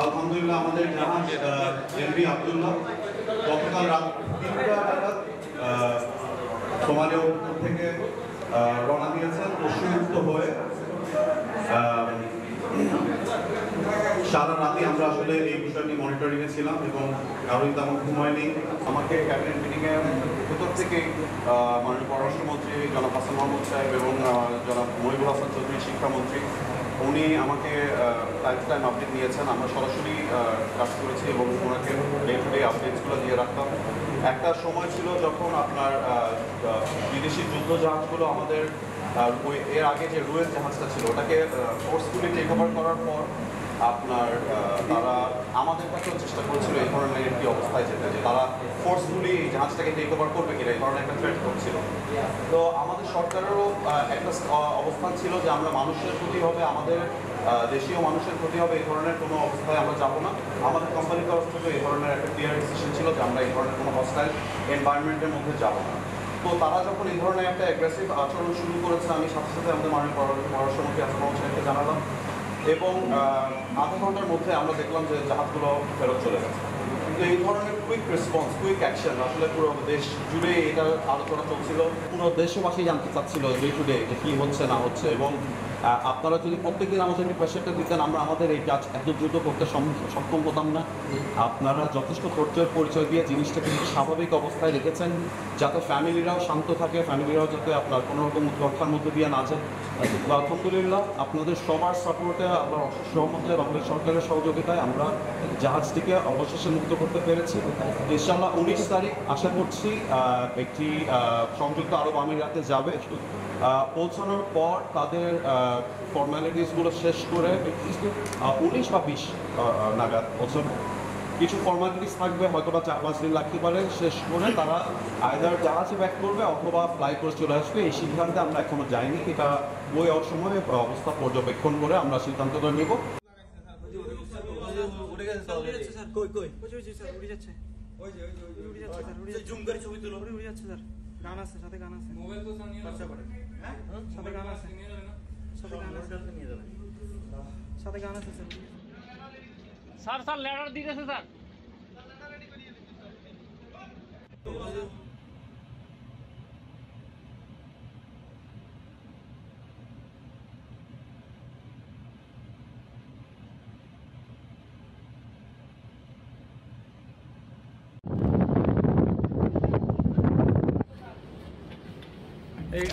আলহামদুলিল্লাহ আমাদের জাহাজ এমভি আব্দুল্লাহ গতকাল রাত 3টা নাগাদ সোমালিয়া থেকে রওনা দিয়েছেন পশ্চিমমুক্ত হয়ে। সারা রাতে আমরা আসলে এই বিষয়টি মনিটরিংয়ে ছিলাম এবং কারোই তেমন ঘুমায়নি। আমাকে ক্যাবিনেট মিটিংয়ে ভেতর থেকে মাননীয় পররাষ্ট্রমন্ত্রী জনাব হাসান মাহমুদ সাহেব এবং জনাব মহিবুল হাসান চৌধুরী শিক্ষামন্ত্রী উনি আমাকে টাইম টু টাইম আপডেট নিয়েছেন। আমরা সরাসরি কাজ করেছি এবং ওনাকে ডে টু ডে আপডেটসগুলো দিয়ে রাখতাম। একটা সময় ছিল যখন আপনার বিদেশি যুদ্ধ জাহাজগুলো আমাদের এর আগে যে রুয়েল জাহাজটা ছিল ওটাকে ফোর্সফুলি টেক ওভার করার পর আপনার তারা আমাদের কাছেও চেষ্টা করেছিল এই ধরনের একটি অবস্থায় যেতে, যে তারা ফোর্সফুলি এই জাহাজটাকে টেক ওভার করবে কিনা এই ধরনের একটা থ্রেট করছিল। তো আমাদের সরকারেরও একটা অবস্থান ছিল যে আমরা মানুষের ক্ষতি হবে, আমাদের দেশীয় মানুষের ক্ষতি হবে, এই ধরনের কোনো অবস্থায় আমরা যাবো না। আমাদের কোম্পানির তরফ থেকে এই ধরনের একটা ক্লিয়ার ডিসিশন ছিল যে আমরা এই ধরনের কোনো হস্টাইল এনভায়রনমেন্টের মধ্যে যাবো না। তো তারা যখন এই ধরনের একটা অ্যাগ্রেসিভ আচরণ শুরু করেছে আমি সাথে সাথে আমাদের মাননীয় পররাষ্ট্রমন্ত্রী হাসান মাহমুদ সাহেবকে জানালাম এবং আধা ঘন্টার মধ্যে আমরা দেখলাম যে জাহাজগুলো ফেরত চলে গেছে। কিন্তু এই ধরনের কুইক রেসপন্স, কুইক অ্যাকশন আসলে পুরো দেশ জুড়ে এটা আলোচনা চলছিল। পুরো দেশবাসী জানতে চাচ্ছিল ডে টু ডে যে কী হচ্ছে না হচ্ছে, এবং আপনারা যদি প্রত্যেকদিন আমাদেরকে প্রেশারটা দিতেন আমরা আমাদের এই কাজ এত দ্রুত করতে সক্ষম হতাম না। আপনারা যথেষ্ট ধৈর্যের পরিচয় দিয়ে জিনিসটাকে স্বাভাবিক অবস্থায় রেখেছেন যাতে ফ্যামিলিরাও শান্ত থাকে, ফ্যামিলিরাও যাতে আপনার কোনো রকম উৎকণ্ঠার মধ্যে দিয়ে না যায়। আলহামদুলিল্লাহ আপনাদের সবার সাপোর্টে, আমরা সহমতে বাংলাদেশ সরকারের সহযোগিতায় আমরা জাহাজটিকে অবশেষে মুক্ত করতে পেরেছি। ইনশাআল্লাহ 19 তারিখ আশা করছি একটি সংযুক্ত আরব আমিরাতে যাবে। পৌঁছানোর পর তাদের ফর্মালিটিসগুলো শেষ করে 19 বা 20 নাগাদ পৌঁছানো, কিছু ফর্মালিটিস থাকবে হয়তো বা 4-5 দিন লাগতে পারে, শেষ করে তারা আইদার জাহাজে ব্যাক করবে অথবা ফ্লাই করে চলে আসবে। এই সিদ্ধান্তে আমরা এখনো যাইনি, এটা ওই অসময়ে অবস্থা পর্যবেক্ষণ করে আমরা সিদ্ধান্তটা নেব। গান আছে, সাথে গান আছে, মোবাইল তো নিয়ে খরচা করে, হ্যাঁ সাথে গান আছে, নিয়ে যাবে না, সাথে গান আছে, নিয়ে যাবে, সাথে গান আছে স্যার। স্যার লেটার দিতেছে স্যার। এই